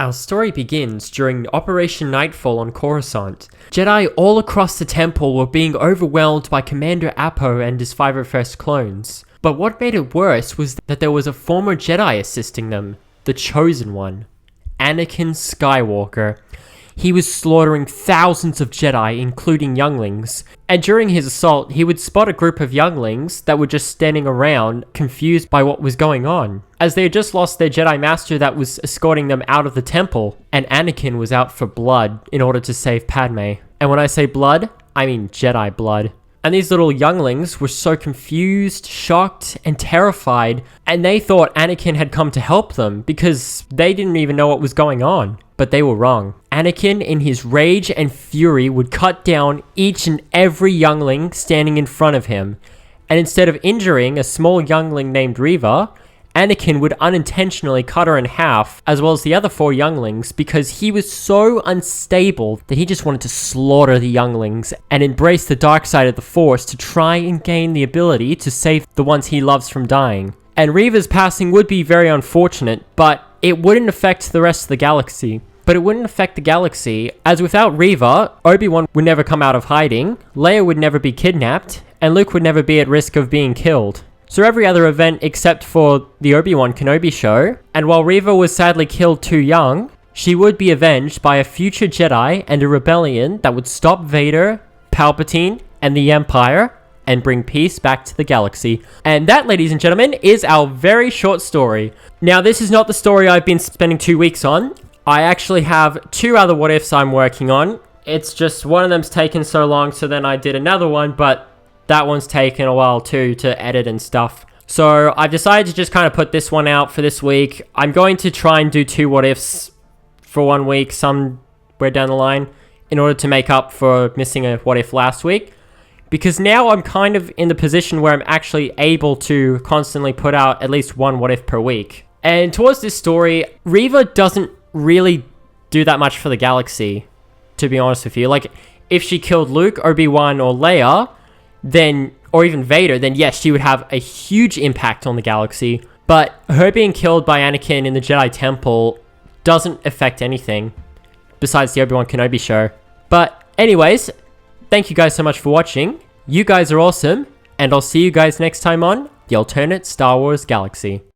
Our story begins during Operation Knightfall on Coruscant. Jedi all across the temple were being overwhelmed by Commander Apo and his 501st clones. But what made it worse was that there was a former Jedi assisting them, the Chosen One, Anakin Skywalker. He was slaughtering thousands of Jedi, including younglings. And during his assault, he would spot a group of younglings that were just standing around, confused by what was going on, as they had just lost their Jedi Master that was escorting them out of the temple, and Anakin was out for blood in order to save Padme. And when I say blood, I mean Jedi blood. And these little younglings were so confused, shocked, and terrified, and they thought Anakin had come to help them because they didn't even know what was going on. But they were wrong. Anakin, in his rage and fury, would cut down each and every youngling standing in front of him. And instead of injuring a small youngling named Reva, Anakin would unintentionally cut her in half, as well as the other 4 younglings, because he was so unstable that he just wanted to slaughter the younglings and embrace the dark side of the Force to try and gain the ability to save the ones he loves from dying. And Reva's passing would be very unfortunate, but it wouldn't affect the rest of the galaxy. But it wouldn't affect the galaxy, as without Reva, Obi-Wan would never come out of hiding, Leia would never be kidnapped, and Luke would never be at risk of being killed. So every other event except for the Obi-Wan Kenobi show, and while Reva was sadly killed too young, she would be avenged by a future Jedi and a rebellion that would stop Vader, Palpatine, and the Empire, and bring peace back to the galaxy. And that, ladies and gentlemen, is our very short story. Now, this is not the story I've been spending 2 weeks on. I actually have 2 other what ifs I'm working on. It's just one of them's taken so long, so then I did another one, but that one's taken a while too to edit and stuff. So I've decided to just kind of put this one out for this week. I'm going to try and do 2 what ifs for 1 week somewhere down the line in order to make up for missing a what if last week. Because now I'm kind of in the position where I'm actually able to constantly put out at least 1 what if per week. And towards this story, Reva doesn't really do that much for the galaxy, to be honest with you. Like, if she killed Luke, Obi-Wan, or Leia, then, or even Vader, then yes, she would have a huge impact on the galaxy. But her being killed by Anakin in the Jedi Temple doesn't affect anything besides the Obi-Wan Kenobi show. But anyways, thank you guys so much for watching. You guys are awesome, and I'll see you guys next time on The Alternate Star Wars Galaxy.